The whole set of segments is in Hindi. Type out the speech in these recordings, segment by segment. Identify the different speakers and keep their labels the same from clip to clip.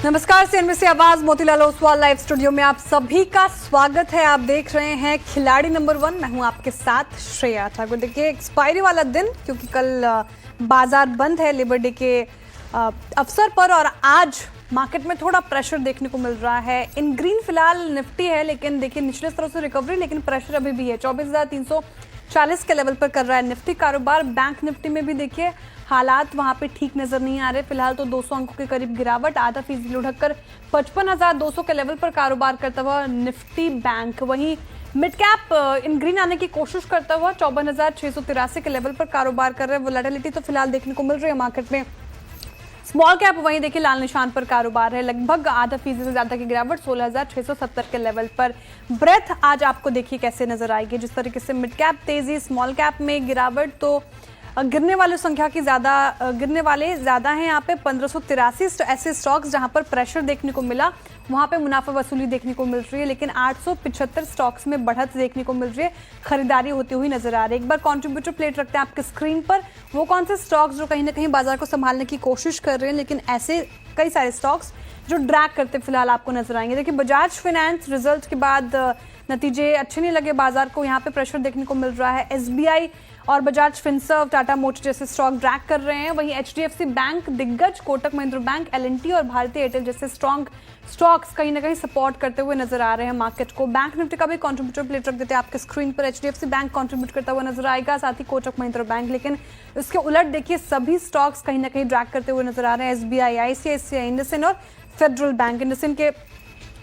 Speaker 1: नमस्कार, सीएनबीसी आवाज मोतीलाल ओसवाल लाइव स्टूडियो में आप सभी का स्वागत है। आप देख रहे हैं खिलाड़ी नंबर 1। मैं हूं आपके साथ श्रेया ठाकुर। देखिए, एक्सपायरी वाला दिन, क्योंकि कल बाजार बंद है लेबर डे के अवसर पर, और आज मार्केट में थोड़ा प्रेशर देखने को मिल रहा है। इन ग्रीन फिलहाल निफ्टी है, लेकिन देखिए निचले स्तरों से रिकवरी, लेकिन प्रेशर अभी भी है। 24,340 के लेवल पर कर रहा है निफ्टी कारोबार। बैंक निफ्टी में भी देखिए हालात वहां पे ठीक नजर नहीं आ रहे। फिलहाल तो 200 अंकों के करीब गिरावट, आधा फीसदी लुढ़ककर 55,200 के लेवल पर कारोबार करता हुआ निफ्टी बैंक। वहीं मिड कैप इन ग्रीन आने की कोशिश करता हुआ 54,683 के लेवल पर कारोबार कर रहे हैं। वोलेटिलिटी तो फिलहाल देखने को मिल रही है मार्केट में। स्मॉल कैप वहीं देखिए लाल निशान पर कारोबार है, लगभग आधा फीसदी से ज्यादा की गिरावट 16,670 के लेवल पर। ब्रेथ आज आपको देखिए कैसे नजर आएगी। जिस तरीके से मिड कैप तेजी, स्मॉल कैप में गिरावट, तो गिरने वाले संख्या की गिरने वाले ज्यादा हैं। यहाँ पे 1583 ऐसे स्टॉक्स जहां पर प्रेशर देखने को मिला, वहां पे मुनाफा वसूली देखने को मिल रही है, लेकिन 875 स्टॉक्स में बढ़त देखने को मिल रही है, खरीदारी होती हुई नजर आ रही है। एक बार कंट्रीब्यूटर प्लेट रखते हैं आपके स्क्रीन पर, वो कौन से स्टॉक्स जो कहीं ना कहीं बाजार को संभालने की कोशिश कर रहे हैं, लेकिन ऐसे कई सारे स्टॉक्स जो ड्रैग करते फिलहाल आपको नजर आएंगे। देखिए, बजाज फाइनेंस रिजल्ट के बाद नतीजे अच्छे नहीं लगे बाजार को, यहाँ पे प्रेशर देखने को मिल रहा है। एसबीआई और बजाज फिनसर्व, टाटा मोटर जैसे स्टॉक ड्रैग कर रहे हैं। वहीं एचडीएफसी बैंक, दिग्गज, कोटक महिंद्रा बैंक, एलएनटी और भारतीय एयरटेल जैसे स्ट्रॉन्ग स्टॉक्स कहीं ना कहीं सपोर्ट करते हुए नजर आ रहे हैं मार्केट को। बैंक निफ्टी का भी कंट्रीब्यूटर प्लेट रख देते हैं आपके स्क्रीन पर। एचडीएफसी बैंक कंट्रीब्यूट करता हुआ नजर आएगा, साथ ही कोटक महिंद्रा बैंक, लेकिन इसके उलट देखिए सभी स्टॉक्स कहीं ना कहीं ड्रैग करते हुए नजर आ रहे हैं। एसबीआई, आईसीआईसीआई, इंडसइंड और फेडरल बैंक। इंडसइंड के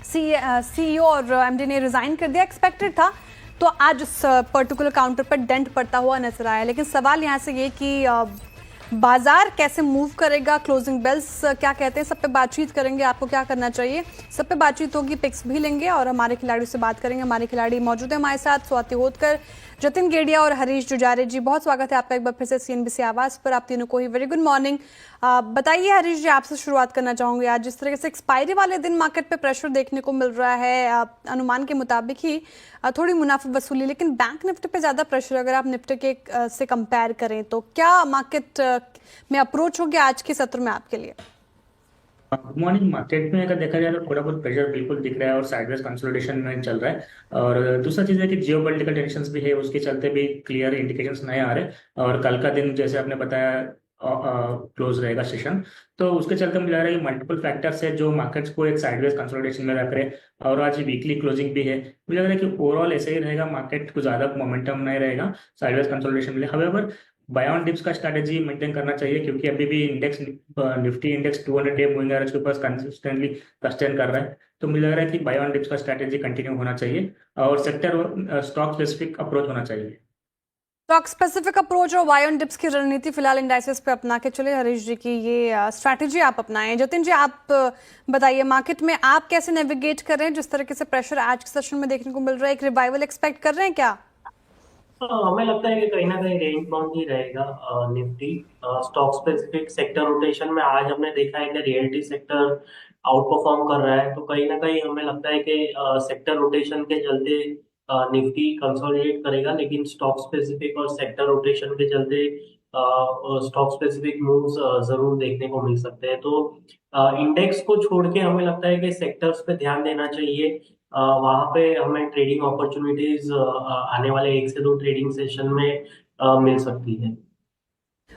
Speaker 1: सीईओ और एमडी ने रिजाइन कर दिया, एक्सपेक्टेड था, तो आज उस पर्टिकुलर काउंटर पर डेंट पड़ता हुआ नजर आया। लेकिन सवाल यहाँ से ये कि बाजार कैसे मूव करेगा, क्लोजिंग बेल्स क्या कहते हैं, सब पे बातचीत करेंगे। आपको क्या करना चाहिए, सब पे बातचीत होगी, पिक्स भी लेंगे और हमारे खिलाड़ियों से बात करेंगे। हमारे खिलाड़ी मौजूद है हमारे साथ, स्वाति होतकर, जतिन गेडिया और हरीश जुजारे जी। बहुत स्वागत है आपका एक बार फिर से सीएनबीसी आवाज पर। आप तीनों को ही वेरी गुड मॉर्निंग। बताइए हरीश जी, आपसे शुरुआत करना चाहूंगी। आज जिस तरह से एक्सपायरी वाले दिन मार्केट पे प्रेशर देखने को मिल रहा है, अनुमान के मुताबिक ही थोड़ी मुनाफा वसूली, लेकिन बैंक निफ्टी पे ज्यादा प्रेशर अगर आप निफ्टी के से कंपेयर करें, तो क्या मार्केट में अप्रोच हो गया आज के सत्र में आपके लिए?
Speaker 2: Good morning. मार्केट में अगर देखा जाए तो थोड़ा बहुत प्रेशर बिल्कुल दिख रहा है और साइडवेज कंसोलिडेशन में चल रहा है। और दूसरा चीज़ है कि जियोपॉलिटिकल टेंशंस भी है, उसके चलते भी क्लियर इंडिकेशंस नहीं आ रहे। और कल का दिन जैसे आपने बताया क्लोज रहेगा सेशन, तो उसके चलते मुझे लग रहा है कि मल्टीपल फैक्टर्स है जो मार्केट्स को एक साइडवेज कंसोलिडेशन में रख रहे हैं। और आज वीकली क्लोजिंग भी है, मुझे लग रहा है कि ओवरऑल ऐसे ही रहेगा, मार्केट को ज़्यादा मोमेंटम नहीं रहेगा साइडवेज कंसोलिडेशन में। हवेवर बाय ऑन डिप्स का स्ट्रैटेजी मेंटेन करना चाहिए, क्योंकि अभी भी index Nifty index 200 day moving average के ऊपर कंसिस्टेंटली सस्टेन कर रहा है। तो मुझे लग रहा है कि बाय ऑन डिप्स का स्ट्रैटेजी कंटिन्यू होना चाहिए और सेक्टर स्टॉक स्पेसिफिक अप्रोच होना चाहिए।
Speaker 1: स्टॉक स्पेसिफिक अप्रोच और बाय ऑन डिप्स की रणनीति फिलहाल इंडाइसेस पे अपना के चले। हरीश जी की ये स्ट्रैटेजी आप अपनाएं। जतिन जी, आप बताइए मार्केट में आप कैसे नेविगेट कर रहे हैं? जिस तरीके से प्रेशर आज के सेशन में देखने को मिल रहा है, एक रिवाइवल एक्सपेक्ट कर रहे हैं क्या?
Speaker 3: हमें लगता है कि कहीं ना कहीं रेंज बाउंड ही रहेगा Nifty. Stock specific sector rotation में आज हमने देखा है कि रियल्टी सेक्टर आउट परफॉर्म कर रहा है, तो कहीं ना कहीं हमें लगता है कि सेक्टर रोटेशन के चलते निफ्टी कंसोलिडेट करेगा, लेकिन स्टॉक स्पेसिफिक और सेक्टर रोटेशन के चलते स्टॉक स्पेसिफिक मूव्स जरूर देखने को मिल सकते हैं। तो इंडेक्स को छोड़ के हमें लगता है कि सेक्टर्स पे ध्यान देना चाहिए। वहां पे हमें ट्रेडिंग अपॉर्चुनिटीज आने वाले 1 से 2 ट्रेडिंग सेशन में मिल सकती है।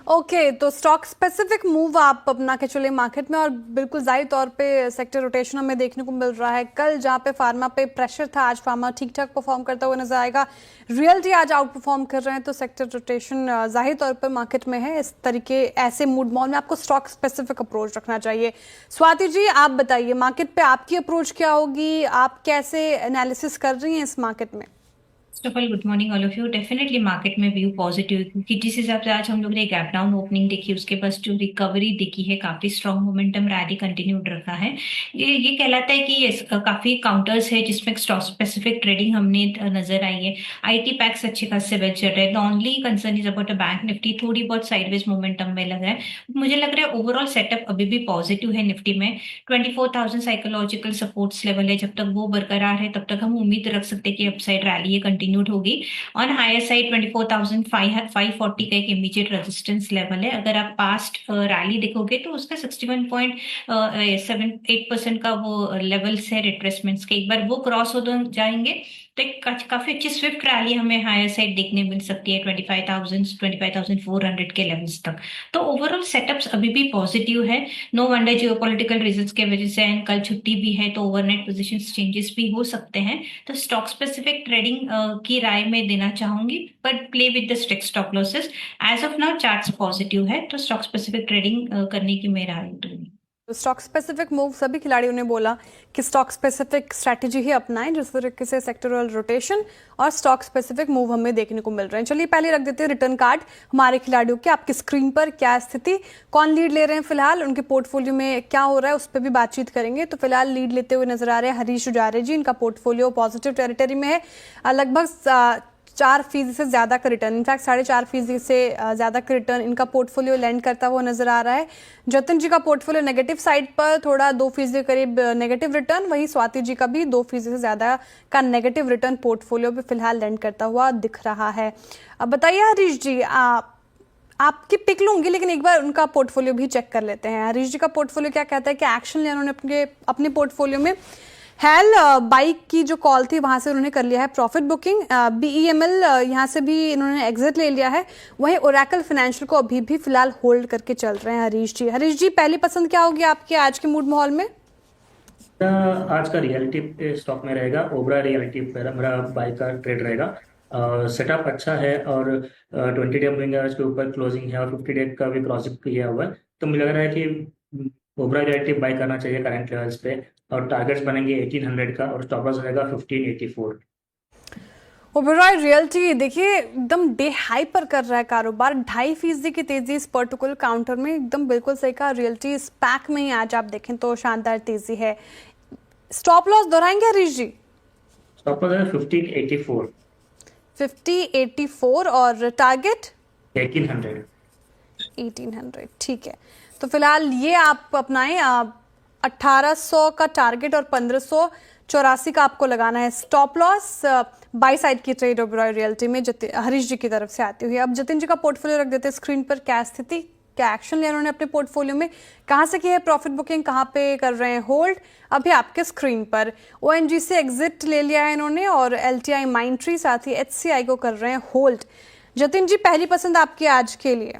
Speaker 1: ओके, तो स्टॉक स्पेसिफिक मूव आप अपना के चले मार्केट में, और बिल्कुल जाहिर तौर पे सेक्टर रोटेशन हमें देखने को मिल रहा है। कल जहाँ पे फार्मा पे प्रेशर था, आज फार्मा ठीक ठाक परफॉर्म करता हुआ नजर आएगा। रियल्टी आज आउट परफॉर्म कर रहे हैं, तो सेक्टर रोटेशन जाहिर तौर पर मार्केट में है। इस तरीके ऐसे मूड मॉल में आपको स्टॉक स्पेसिफिक अप्रोच रखना चाहिए। स्वाति जी, आप बताइए मार्केट पे आपकी अप्रोच क्या होगी? आप कैसे एनालिसिस कर रही हैं इस मार्केट में?
Speaker 4: First of all good morning all of you. Definitely market में व्यू पॉजिटिव है, क्योंकि जिस हिसाब से आज हम लोग ने गैप डाउन ओपनिंग देखी, उसके पास जो रिकवरी दिखी है, काफी स्ट्रॉन्ग मोमेंटम रैली कंटिन्यूड रखा है। ये कहलाता है कि काफी काउंटर्स है जिसमें स्टॉक स्पेसिफिक ट्रेडिंग हमने नजर आई है। आईटी पैक्स अच्छे खासे वेल चल रहे हैं। The only concern is about a bank Nifty, थोड़ी बहुत साइडवेज मोमेंटम में लग रहा है। मुझे लग रहा है ओवरऑल सेटअप अभी भी पॉजिटिव है निफ्टी में। 24,000 साइकोलॉजिकल सपोर्ट्स लेवल है, जब तक वो बरकरार है तब तक हम उम्मीद रख सकते हैं कि अपसाइड रैली ये कंटिन्यू कंटिन्यूड होगी। ऑन हायर साइड 24,540 का एक इमीडिएट रेजिस्टेंस लेवल है। अगर आप पास्ट रैली देखोगे तो उसका 61.78% का वो लेवल्स है रिट्रेसमेंट्स के, एक बार वो क्रॉस हो जाएंगे तो एक काफी अच्छी स्विफ्ट रैली हमें हायर साइड देखने मिल सकती है 25,400 के लेवल्स तक। तो ओवरऑल सेटअप्स अभी भी पॉजिटिव है। नो वंडर जियोपॉलिटिकल रीजंस के वजह से एंड कल छुट्टी भी है तो ओवरनाइट पोजीशंस चेंजेस भी हो सकते हैं। तो स्टॉक स्पेसिफिक ट्रेडिंग की राय में देना चाहूंगी, but play with the strict stop losses. As of now charts positive है तो स्टॉक स्पेसिफिक ट्रेडिंग करने की मैं राय दूंगी।
Speaker 1: स्टॉक स्पेसिफिक मूव सभी खिलाड़ियों ने बोला कि स्टॉक स्पेसिफिक स्ट्रैटेजी ही अपनाएं, जिस तरीके से सेक्टरल रोटेशन और स्टॉक स्पेसिफिक मूव हमें देखने को मिल रहे हैं। चलिए पहले रख देते हैं रिटर्न कार्ड हमारे खिलाड़ियों के। आपकी स्क्रीन पर क्या स्थिति, कौन लीड ले रहे हैं फिलहाल, उनके पोर्टफोलियो में क्या हो रहा है, उस पर भी बातचीत करेंगे। तो फिलहाल लीड लेते हुए नजर आ रहे हैं हरीश जुजारे जी। इनका पोर्टफोलियो पॉजिटिव टेरिटरी में है, लगभग 4% से ज्यादा का रिटर्न, इनफैक्ट 4.5% से ज्यादा का रिटर्न इनका पोर्टफोलियो लैंड करता हुआ नजर आ रहा है। जतिन जी का पोर्टफोलियो नेगेटिव साइड पर, थोड़ा 2% के करीब नेगेटिव रिटर्न, वहीं स्वाति जी का भी 2% से ज्यादा का नेगेटिव रिटर्न पोर्टफोलियो पे फिलहाल लैंड करता हुआ दिख रहा है। अब बताइए हरीश जी, आपकी पिक लूंगी लेकिन एक बार उनका पोर्टफोलियो भी चेक कर लेते हैं। हरीश जी का पोर्टफोलियो क्या कहता है कि एक्शन लिया उन्होंने अपने पोर्टफोलियो में। हेल बाइक की जो कॉल थी वहां से उन्होंने कर लिया है प्रॉफिट बुकिंग, BEML यहाँ से भी इन्होंने एग्जिट ले लिया है, वहीं ओरेकल फाइनेंशियल को अभी भी फिलहाल होल्ड करके चल रहे हैं हरीश जी। हरीश जी पहली पसंद क्या होगी आपके आज के मूड माहौल में?
Speaker 2: आज का रियलिटी स्टॉक में रहेगा, ओबरा रियलिटी पर मेरा बाय का ट्रेड रहेगा। सेटअप अच्छा है और 20 डे मूविंग एवरेज के ऊपर क्लोजिंग है और 50 डे का भी क्रॉसिंग किया हुआ है। तो मुझे लग रहा है कि ओबरा रियलिटी बाय करना चाहिए करंट लेवल्स पे, और टारगेट्स बनेंगे 1800 का और स्टॉप लॉस रहेगा 1584।
Speaker 1: ओबेरॉय रियल्टी देखिए एकदम डे हाई पर कर रहा है कारोबार, 2.5% की तेजी इस पर्टिकुलर काउंटर में, एकदम बिल्कुल सही कहा। रियल्टी इस पैक में ही आज आप देखें तो शानदार तेजी है। स्टॉप लॉस दोहराएंगे हरीश जी?
Speaker 2: स्टॉप लॉस है 1584।
Speaker 1: 1584 और टारगेट
Speaker 2: 1800।
Speaker 1: ठीक है, तो फिलहाल ये आप अपनाएं। 1800 का टारगेट और 1584 का आपको लगाना है स्टॉप लॉस। बाई साइड की ट्रेड ओबेरॉय रियल्टी में हरीश जी की तरफ से आती हुई। अब जतिन जी का पोर्टफोलियो रख देते हैं स्क्रीन पर। क्या स्थिति, क्या एक्शन लिया उन्होंने अपने पोर्टफोलियो में, कहां से की है प्रॉफिट बुकिंग, कहां पे कर रहे हैं होल्ड, अभी आपके स्क्रीन पर। ONGC से एग्जिट ले लिया है इन्होंने और LTI माइंडट्री साथ ही HCI को कर रहे हैं होल्ड। जतिन जी पहली पसंद आपकी आज के लिए?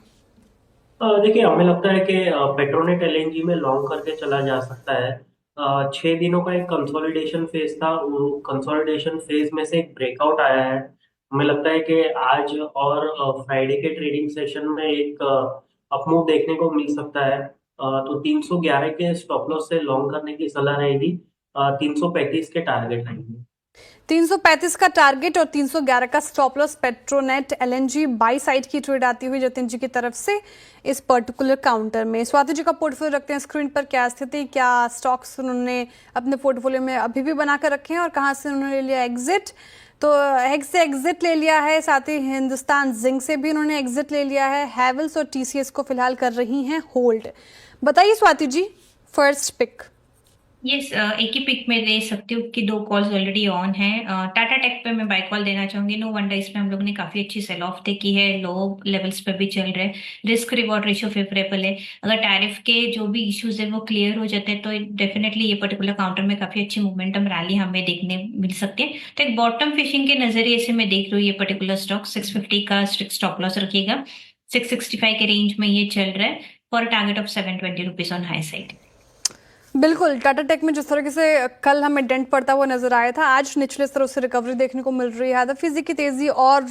Speaker 3: देखिए हमें लगता है कि पेट्रोनेट LNG में लॉन्ग करके चला जा सकता है। 6 दिनों का एक कंसोलिडेशन फेज था, वो कंसोलिडेशन फेज में से एक ब्रेकआउट आया है। हमें लगता है कि आज और फ्राइडे के ट्रेडिंग सेशन में एक अपमूव देखने को मिल सकता है। तो 311 के स्टॉप लॉस से लॉन्ग करने की सलाह रहेगी। 335 के टारगेट रहेंगे।
Speaker 1: 335 का टारगेट और 311 का stop loss Petronet LNG by side की ट्रेड आती हुई जतिन जी की तरफ से इस पर्टिकुलर काउंटर में। स्वाति जी का पोर्टफोलियो रखते हैं स्क्रीन पर। क्या स्थिति, क्या स्टॉक्स उन्होंने अपने पोर्टफोलियो में अभी भी बनाकर रखे हैं और कहां से उन्होंने ले लिया एग्जिट? तो हेग से एग्जिट ले लिया है, साथ ही हिंदुस्तान जिंक से भी उन्होंने एग्जिट ले लिया है। हैवेल्स और TCS को फिलहाल कर रही हैं होल्ड। बताइए Swati ji, first pick.
Speaker 4: Yes, एक ही पिक में दे सकती हूँ कि 2 कॉल्स ऑलरेडी ऑन है। टाटा टेक पे मैं बाय कॉल देना चाहूंगी। नो वंडर इसमें हम लोग ने काफी अच्छी सेल ऑफ देखी है, लो लेवल्स पे भी चल रहे हैं, रिस्क रिवॉर्ड रेशियो फेवरेबल है। अगर टैरिफ के जो भी इश्यूज है वो क्लियर हो जाते हैं तो डेफिनेटली ये पर्टिकुलर काउंटर में काफी अच्छी मोमेंटम रैली हमें देखने मिल सकती है। तो एक बॉटम फिशिंग के नजरिए से मैं देख रही हूँ ये पर्टिकुलर स्टॉक 650 का स्ट्रिक्ट स्टॉप लॉस रखिएगा। 665 के रेंज में ये चल रहा है for target of 720 rupees on high side.
Speaker 1: बिल्कुल, टाटा टेक में जिस तरीके से कल हमें डेंट पड़ता हुआ नजर आया था, आज निचले स्तरों से रिकवरी देखने को मिल रही है। हादफीजी की तेजी और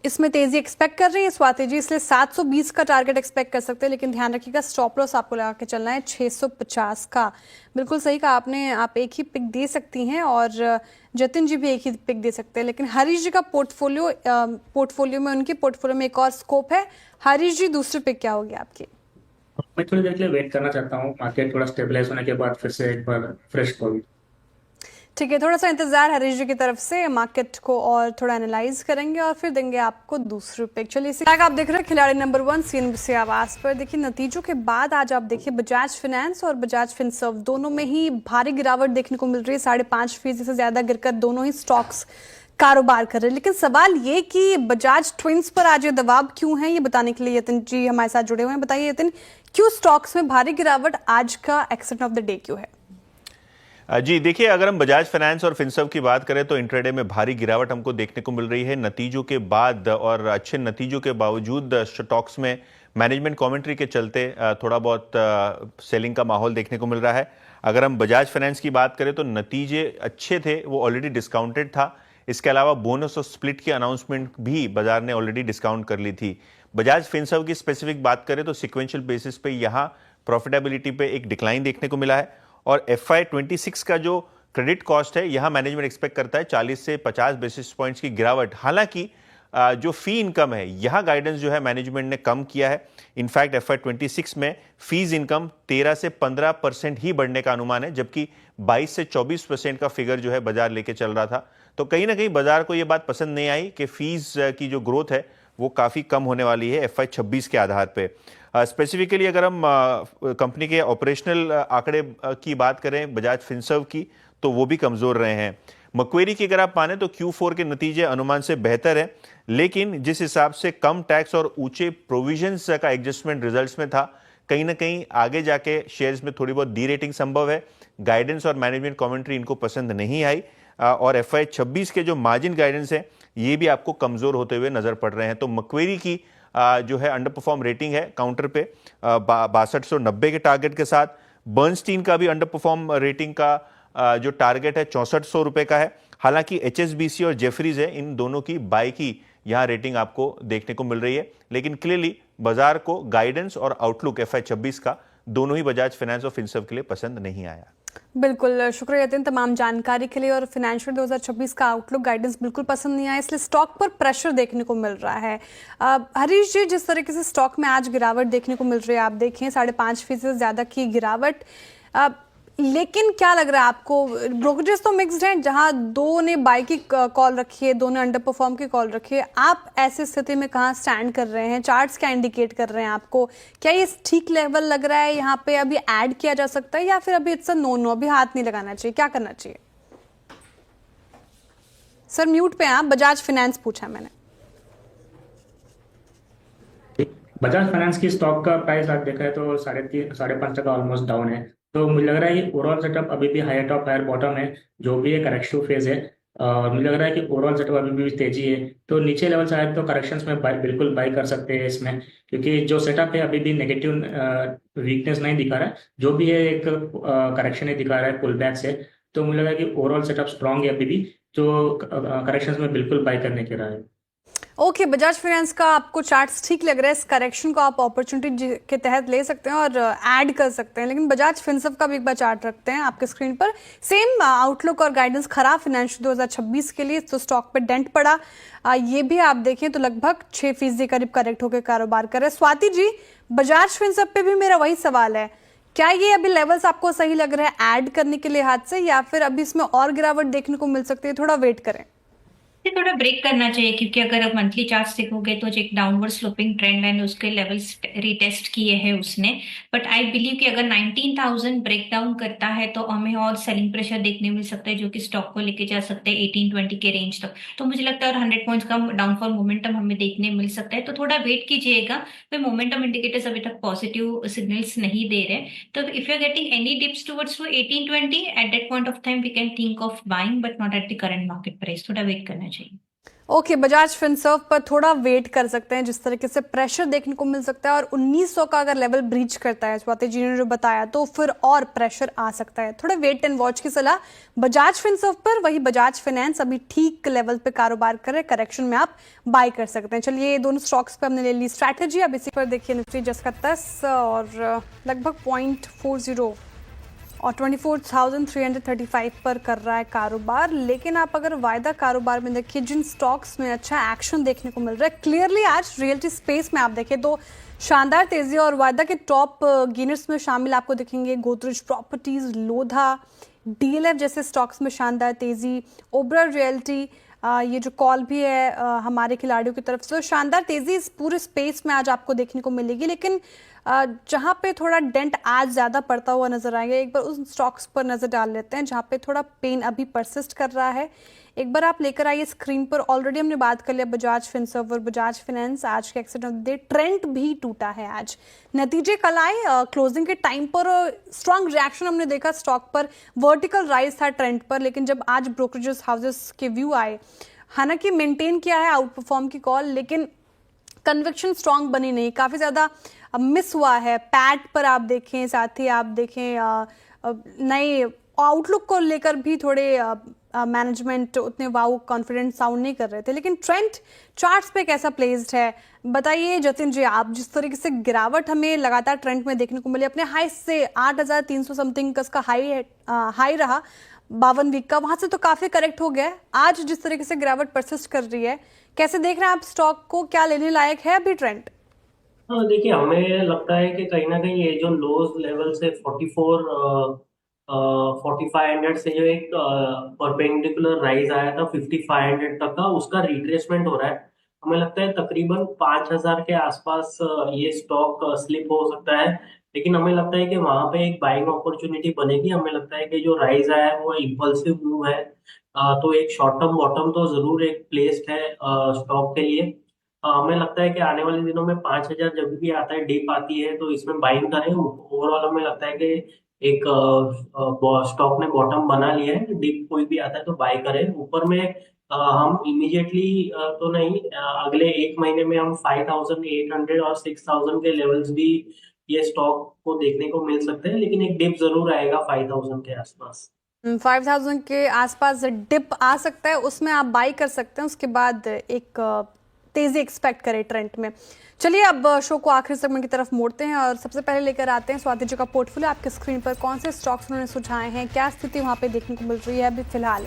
Speaker 1: इसमें तेजी एक्सपेक्ट कर रही है स्वाति जी, इसलिए 720 का टारगेट एक्सपेक्ट कर सकते हैं, लेकिन ध्यान रखिएगा स्टॉप लॉस आपको लगा के चलना है 650 का। बिल्कुल सही कहा आपने, आप एक ही पिक दे सकती हैं और जतिन जी भी एक ही पिक दे सकते हैं, लेकिन हरीश जी का पोर्टफोलियो में उनके पोर्टफोलियो में एक और स्कोप है। हरीश जी दूसरी पिक क्या होगी आपकी?
Speaker 2: मैं थोड़ी देर के लिए वेट करना चाहता हूँ, मार्केट थोड़ा स्टेबलाइज होने के बाद फिर से एक बार फ्रेश कॉल।
Speaker 1: ठीक है, थोड़ा सा इंतजार हरीश जी की तरफ से, मार्केट को और थोड़ा एनालाइज करेंगे और फिर देंगे आपको दूसरी पिक। चलिए इसी आप देख रहे हैं खिलाड़ी नंबर 1 CNBC आवाज पर। देखिए नतीजों के बाद आज आप देखिए बजाज फाइनेंस और बजाज फिनसर्व दोनों में ही भारी गिरावट देखने को मिल रही है। 5.5% से ज्यादा गिरकर दोनों ही स्टॉक्स कारोबार कर रहे हैं। लेकिन सवाल ये कि बजाज ट्विंस पर आज ये दबाव क्यों है, ये बताने के लिए यतिन जी हमारे साथ जुड़े हुए हैं। बताइए यतिन, क्यों स्टॉक्स में भारी गिरावट, आज का एक्शन ऑफ द डे क्यों है?
Speaker 5: जी देखिए, अगर हम बजाज फाइनेंस और फिनसर्व की बात करें तो इंट्राडे में भारी गिरावट हमको देखने को मिल रही है नतीजों के बाद, और अच्छे नतीजों के बावजूद स्टॉक्स में मैनेजमेंट कमेंट्री के चलते थोड़ा बहुत सेलिंग का माहौल देखने को मिल रहा है। अगर हम बजाज फाइनेंस की बात करें तो नतीजे अच्छे थे, वो ऑलरेडी डिस्काउंटेड था। इसके अलावा बोनस और स्प्लिट की अनाउंसमेंट भी बाजार ने ऑलरेडी डिस्काउंट कर ली थी। बजाज फिनसर्व की स्पेसिफिक बात करें तो सिक्वेंशियल बेसिस पे यहाँ प्रॉफिटेबिलिटी पे एक डिक्लाइन देखने को मिला है, और FY26 का जो क्रेडिट कॉस्ट है यहाँ मैनेजमेंट एक्सपेक्ट करता है 40 से 50 बेसिस पॉइंट्स की गिरावट। हालांकि जो फी इनकम है यहाँ गाइडेंस जो है मैनेजमेंट ने कम किया है। इनफैक्ट FY26 में फीस इनकम 13 से 15% ही बढ़ने का अनुमान है, जबकि 22 से 24% का फिगर जो है बाजार लेके चल रहा था। तो कहीं ना कहीं बाजार को ये बात पसंद नहीं आई कि फीस की जो ग्रोथ है वो काफ़ी कम होने वाली है FY26 के आधार पे। स्पेसिफिकली अगर हम कंपनी के ऑपरेशनल आंकड़े की बात करें बजाज फिनसर्व की, तो वो भी कमज़ोर रहे हैं। मक्वेरी की अगर आप माने तो Q4 के नतीजे अनुमान से बेहतर है, लेकिन जिस हिसाब से कम टैक्स और ऊंचे प्रोविजंस का एडजस्टमेंट रिजल्ट्स में था, कहीं ना कहीं आगे जाके शेयर्स में थोड़ी बहुत डी रेटिंग संभव है। गाइडेंस और मैनेजमेंट कमेंट्री इनको पसंद नहीं आई, और FY26 के जो मार्जिन गाइडेंस है ये भी आपको कमज़ोर होते हुए नज़र पड़ रहे हैं। तो मक्वेरी की जो है अंडर परफॉर्म रेटिंग है काउंटर पे 6290 के टारगेट के साथ। बर्नस्टीन का भी अंडर परफॉर्म रेटिंग का जो टारगेट है 6400 रुपए का है। हालांकि HSBC और जेफरीज है, इन दोनों की बाय की यहाँ रेटिंग आपको देखने को मिल रही है, लेकिन क्लियरली बाजार को गाइडेंस और आउटलुक FY26 का दोनों ही बजाज फाइनेंस और फिनसर्व के लिए पसंद नहीं आया।
Speaker 1: बिल्कुल, शुक्रिया यतिन तमाम जानकारी के लिए। और फाइनेंशियल 2026 का आउटलुक गाइडेंस बिल्कुल पसंद नहीं आया, इसलिए स्टॉक पर प्रेशर देखने को मिल रहा है। हरीश जी, जिस तरीके से स्टॉक में आज गिरावट देखने को मिल रही है, आप देखें 5.5% ज़्यादा की गिरावट, लेकिन क्या लग रहा है आपको? ब्रोकरेज तो मिक्स्ड हैं, जहां दो ने बाय की कॉल रखी है, दो ने अंडर परफॉर्म की कॉल रखी है। आप ऐसी स्थिति में कहां स्टैंड कर रहे हैं? चार्ट्स क्या इंडिकेट कर रहे हैं आपको? क्या ये ठीक लेवल लग रहा है, यहाँ पे अभी ऐड किया जा सकता है, या फिर अभी इट्स अ नो, अभी हाथ नहीं लगाना चाहिए? क्या करना चाहिए? सर म्यूट पे हैं आप। बजाज फाइनेंस पूछा मैंने।
Speaker 2: बजाज फाइनेंस की स्टॉक का प्राइस आप देखा है तो 3.5% ऑलमोस्ट डाउन है। तो मुझे लग रहा है कि ओवरऑल सेटअप अभी भी हायर टॉप हायर बॉटम है, जो भी एक करेक्टिव फेज है। और मुझे लग रहा है कि ओवरऑल सेटअप अभी भी तेजी है, तो नीचे लेवल से आए तो करेक्शंस में बिल्कुल बाय कर सकते हैं इसमें, क्योंकि जो सेटअप है अभी भी नेगेटिव वीकनेस नहीं दिखा रहा है, जो भी है एक करेक्शन ही दिखा रहा है पुल बैक से। तो मुझे लग रहा है कि ओवरऑल सेटअप स्ट्रॉन्ग है अभी भी, जो करेक्शंस में बिल्कुल बाय करने के रहा है।
Speaker 1: ओके, बजाज फाइनेंस का आपको चार्ट्स ठीक लग रहा है, इस करेक्शन को आप अपॉर्चुनिटी के तहत ले सकते हैं और ऐड कर सकते हैं। लेकिन बजाज फिनसर्व का भी एक बार चार्ट रखते हैं आपके स्क्रीन पर। सेम आउटलुक और गाइडेंस खराब फाइनेंशियल 2026 के लिए, तो स्टॉक पे डेंट पड़ा। ये भी आप देखें तो लगभग 6% करीब करेक्ट होकर कारोबार कर रहे हैं। स्वाति जी, बजाज फिनसर्व पे भी मेरा वही सवाल है, क्या ये अभी लेवल्स आपको सही लग रहा है ऐड करने के लिहाज से, या फिर अभी इसमें और गिरावट देखने को मिल सकती है? थोड़ा वेट करें।
Speaker 4: थोड़ा ब्रेक करना चाहिए, क्योंकि अगर आप मंथली चार्ट्स देखोगे तो जो एक डाउनवर्ड स्लोपिंग ट्रेंड लाइन उसके लेवल्स रिटेस्ट किए हैं उसने। बट आई बिलीव कि अगर 19,000 ब्रेक डाउन करता है तो हमें और सेलिंग प्रेशर देखने मिल सकता है, जो कि स्टॉक को लेके जा सकते हैं 18-20 के रेंज तक। तो मुझे लगता है और 100 पॉइंट्स का डाउनफॉल मोमेंटम हमें देखने मिल सकता है, तो थोड़ा वेट कीजिएगा। तो मोमेंटम इंडिकेटर्स अभी तक पॉजिटिव सिग्नल्स नहीं दे रहे, तो if you are getting any dips towards 18-20 at that point of time we can think of buying, but not at the current market price. थोड़ा वेट करना चाहिए।
Speaker 1: ओके, बजाज फिनसर्व पर थोड़ा वेट कर सकते हैं, जिस तरीके से प्रेशर देखने को मिल सकता है। और 1900 का अगर लेवल ब्रीच करता है, स्वाति जी ने जो बताया, तो फिर और प्रेशर आ सकता है। थोड़ा वेट एंड वॉच की सलाह बजाज फिनसर्व पर। वही बजाज फाइनेंस अभी ठीक लेवल पे कारोबार करे, करेक्शन में आप बाय कर सकते हैं। चलिए, ये दोनों स्टॉक्स पे हमने ले ली स्ट्रैटेजी। अब इसी पर देखिए निफ्टी जस्ट का 10 और लगभग 0.40 और 24,335 पर कर रहा है कारोबार। लेकिन आप अगर वायदा कारोबार में देखिए, जिन स्टॉक्स में अच्छा एक्शन देखने को मिल रहा है, क्लियरली आज रियल्टी स्पेस में आप देखें तो शानदार तेजी, और वायदा के टॉप गेनर्स में शामिल आपको दिखेंगे गोदरेज प्रॉपर्टीज, लोधा, DLF जैसे स्टॉक्स में शानदार तेजी, ओबरा रियल्टी, ये जो कॉल भी है हमारे खिलाड़ियों की तरफ से, तो शानदार तेजी इस पूरे स्पेस में आज आपको देखने को मिलेगी। लेकिन जहां पे थोड़ा डेंट आज ज़्यादा पड़ता हुआ नजर आएगा। एक बार उन स्टॉक्स पर नज़र डाल लेते हैं जहां पे थोड़ा पेन अभी परसिस्ट कर रहा है। एक बार आप लेकर आइए स्क्रीन पर। ऑलरेडी हमने बात कर लिया बजाज फिनसर्व और बजाज फाइनेंस। आज के accident of the day trend भी टूटा है। आज नतीजे कल आए क्लोजिंग के टाइम पर स्ट्रांग रिएक्शन हमने देखा स्टॉक पर, वर्टिकल राइज था ट्रेंड पर, लेकिन जब आज ब्रोकरेजेस हाउसेस के व्यू आए, हालांकि मेंटेन किया है आउट परफॉर्म की कॉल, लेकिन कन्विक्शन स्ट्रांग बनी नहीं, काफ़ी ज़्यादा मिस हुआ है। पैट पर आप देखें, साथ ही आप देखें नए आउटलुक को लेकर भी थोड़े मैनेजमेंट उतने वाउ कॉन्फिडेंट साउंड नहीं कर रहे थे। लेकिन ट्रेंड चार्ट्स पे कैसा प्लेस्ड है बताइए जतिन जी आप। जिस तरीके से गिरावट हमें लगातार ट्रेंड में देखने को मिली, अपने हाई से 8,300 समथिंग का इसका हाई रहा 52 वीक का, वहां से तो काफी करेक्ट हो गया है। आज जिस तरीके से गिरावट परसिस्ट कर रही है, कैसे देख रहे हैं आप स्टॉक को, क्या लेने लायक है अभी ट्रेंड?
Speaker 3: देखिए, हमें लगता है कि कहीं ना कहीं ये जो लोज लेवल से 4500 से जो एक परपेंडिकुलर राइज आया था 5500 तक का, उसका रिट्रेसमेंट हो रहा है। हमें लगता है तकरीबन 5000 के आसपास ये स्टॉक स्लिप हो सकता है, लेकिन हमें लगता है कि वहां पे एक बाइंग अपॉर्चुनिटी बनेगी। हमें लगता है कि जो राइज आया है वो इम्पल्सिव मूव है, तो एक शॉर्ट टर्म बॉटम तो जरूर एक प्लेस्ड है स्टॉक के लिए। हमें लगता है कि आने वाले दिनों में 5000 जब भी आता है, डिप आती है, तो इसमें बाइंग करें। ओवरऑल हमें लगता है कि एक स्टॉक ने बॉटम बना लिया है, डिप कोई भी आता है तो बाय करें। ऊपर में हम इमीडिएटली तो नहीं, अगले एक महीने में हम 5800 और 6000 के लेवल्स भी ये स्टॉक को देखने को मिल सकते हैं, लेकिन एक डिप जरूर आएगा 5000 के आसपास।
Speaker 1: 5000 के आसपास डिप आ सकता है, उसमें आप बाई कर सकते हैं। उसके बाद एक तेजी एक्सपेक्ट करें ट्रेंड में। चलिए अब शो को आखिरी सेगमेंट की तरफ मोड़ते हैं और सबसे पहले लेकर आते हैं स्वाति जी का पोर्टफोलियो। आपके स्क्रीन पर कौन से स्टॉक्स उन्होंने सुझाए हैं, क्या स्थिति वहां पे देखने को मिल रही है अभी फिलहाल?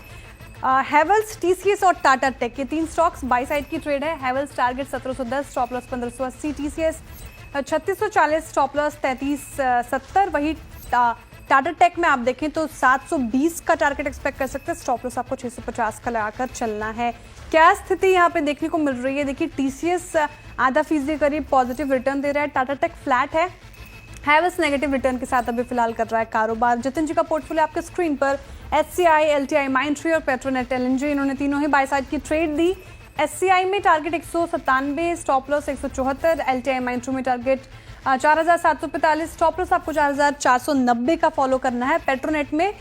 Speaker 1: हेवल्स, टीसीएस और टाटा टेक, ये 3 स्टॉक्स बाई साइड की ट्रेड है। Havells target 1710, stop loss 1580, TCS 3640, stop loss 3370। वही टाटा टेक में आप देखें तो 720 का टारगेट एक्सपेक्ट कर सकते हैं, स्टॉप लॉस आपको 650 का लगाकर चलना है। क्या स्थिति यहाँ पे देखने को मिल रही है? देखिए टीसीएस आधा फीसदी करीब पॉजिटिव रिटर्न दे रहा है, टाटा टेक फ्लैट है, हैवेल्स नेगेटिव रिटर्न के साथ अभी फिलहाल कर रहा है कारोबार। जतिन जी का पोर्टफोलियो आपके स्क्रीन पर, एचसीआई, एलटीआई, माइंडट्री और पेट्रोनेट एलएनजी, इन्होंने तीनों ही बाय साइड की ट्रेड दी। एचसीआई में target 197, stop loss 174, LTI Mindtree में टारगेट 4745, स्टॉप लॉस आपको 4490 का फॉलो करना है। पेट्रोनेट में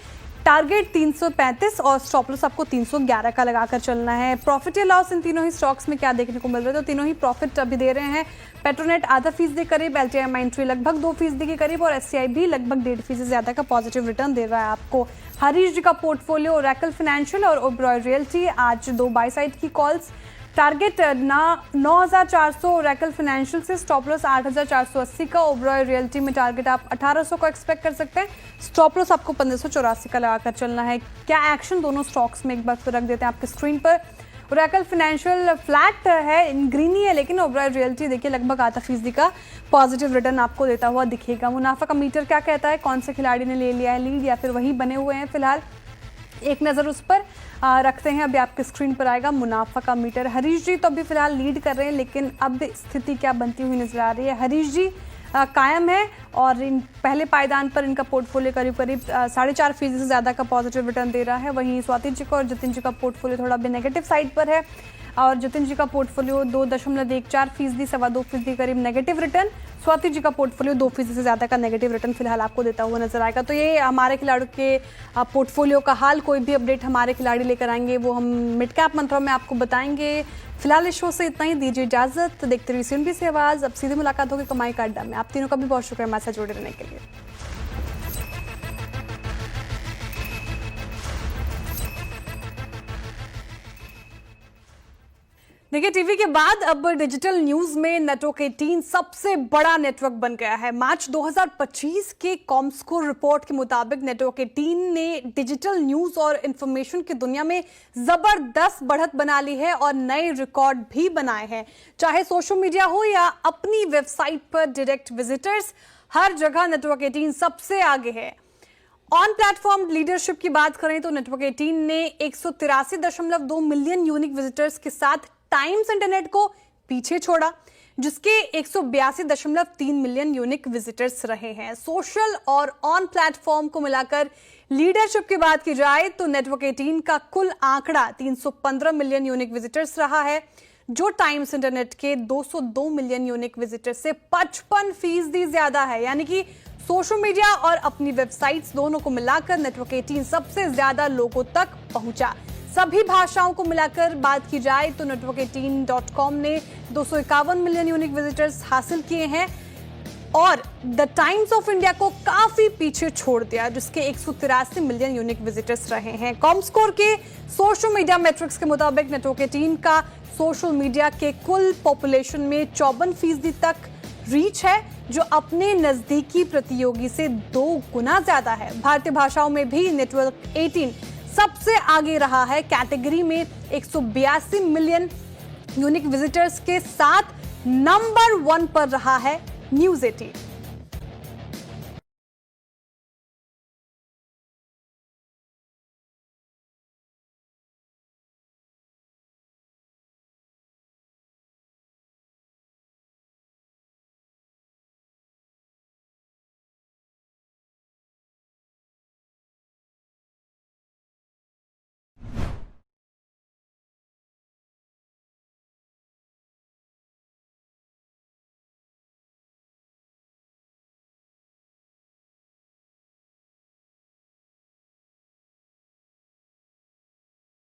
Speaker 1: टारगेट 335 और स्टॉप लॉस आपको 311 का लगाकर चलना है। प्रॉफिट या लॉस इन तीनों ही स्टॉक्स में क्या देखने को मिल रहा है? तो तीनों ही प्रॉफिट अभी दे रहे हैं। पेट्रोनेट आधा फीसदी करीब, एलटीआई माइंडट्री लगभग 2% के करीब और एचसीआई भी लगभग 1.5% ज्यादा का पॉजिटिव रिटर्न दे रहा है आपको। हरीश जी का पोर्टफोलियो, ओरेकल फाइनेंशियल और ओबरॉय रियल्टी, आज 2 बाय साइड की कॉल्स। टारगेट 9400 ओरेकल फाइनेंशियल से, स्टॉप लॉस 8480 का। ओबरॉय रियल्टी में टारगेट आप 1800 को एक्सपेक्ट कर सकते हैं, स्टॉप लॉस आपको 1584 का लगाकर चलना है। क्या एक्शन दोनों स्टॉक्स में एक बार फिर रख देते हैं आपके स्क्रीन पर। ओरेकल फाइनेंशियल फ्लैट है, ग्रीनी है, लेकिन ओबरॉय रियल्टी देखिए लगभग आधा फीसदी का पॉजिटिव रिटर्न आपको देता हुआ दिखेगा। मुनाफा का मीटर क्या कहता है, कौन से खिलाड़ी ने ले लिया है लीड या फिर वही बने हुए हैं फिलहाल, एक नज़र उस पर रखते हैं। अभी आपके स्क्रीन पर आएगा मुनाफा का मीटर। हरीश जी तो अभी फिलहाल लीड कर रहे हैं, लेकिन अब स्थिति क्या बनती हुई नजर आ रही है? हरीश जी कायम है और इन पहले पायदान पर इनका पोर्टफोलियो करीब करीब 4.5% से ज़्यादा का पॉजिटिव रिटर्न दे रहा है। वहीं स्वाति जी का और जतिन जी का पोर्टफोलियो थोड़ा भी नेगेटिव साइड पर है और जतिन जी का पोर्टफोलियो 2.14%, 2.25% करीब नेगेटिव रिटर्न। स्वाति जी का पोर्टफोलियो 2% से ज़्यादा का नेगेटिव रिटर्न फिलहाल आपको देता हुआ नजर आएगा। तो ये हमारे खिलाड़ियों के पोर्टफोलियो का हाल। कोई भी अपडेट हमारे खिलाड़ी लेकर आएंगे वो हम मिड कैप मंत्रों में आपको बताएंगे। फिलहाल इस शो से इतना ही, दीजिए इजाजत। देखते रहिए CNBC आवाज़। अब सीधे मुलाकात होगी कमाई का अड्डा में। आप तीनों का भी बहुत शुक्रिया हमारे साथ जुड़े रहने के लिए। देखिए टीवी के बाद अब डिजिटल न्यूज में नेटवर्क 18 सबसे बड़ा नेटवर्क बन गया है। मार्च 2025 के कॉमस्कोर रिपोर्ट के मुताबिक नेटवर्क 18 ने डिजिटल न्यूज और इंफॉर्मेशन की दुनिया में जबरदस्त बढ़त बना ली है और नए रिकॉर्ड भी बनाए हैं। चाहे सोशल मीडिया हो या अपनी वेबसाइट पर डायरेक्ट विजिटर्स, हर जगह नेटवर्क 18 सबसे आगे है। ऑन प्लेटफॉर्म लीडरशिप की बात करें तो नेटवर्क 18 ने 183.2 मिलियन यूनिक विजिटर्स के साथ टाइम्स इंटरनेट को पीछे छोड़ा। जिसके 182.3 मिलियन यूनिक विजिटर्स रहे हैं। सोशल और ऑन प्लेटफॉर्म को मिलाकर लीडरशिप की बात की जाए तो नेटवर्क 18 का कुल आंकड़ा 315 मिलियन यूनिक विजिटर्स रहा है, जो टाइम्स इंटरनेट के 202 मिलियन यूनिक विजिटर्स से 55% ज्यादा है। यानी कि सोशल मीडिया और अपनी वेबसाइट्स दोनों को मिलाकर नेटवर्क 18 सबसे ज्यादा लोगों तक पहुंचा। सभी भाषाओं को मिलाकर बात की जाए तो network18.com ने 251 मिलियन यूनिक विजिटर्स हासिल किए हैं और द टाइम्स ऑफ इंडिया को काफी पीछे छोड़ दिया, जिसके 183 मिलियन यूनिक विजिटर्स रहे हैं। कॉमस्कोर के सोशल मीडिया मैट्रिक्स के मुताबिक नेटवर्क 18 का सोशल मीडिया के कुल पॉपुलेशन में 54% तक रीच है, जो अपने नजदीकी प्रतियोगी से 2 गुना ज्यादा है। भारतीय भाषाओं में भी नेटवर्क 18 सबसे आगे रहा है। कैटेगरी में 182 मिलियन यूनिक विजिटर्स के साथ नंबर 1 पर रहा है न्यूज़ 18।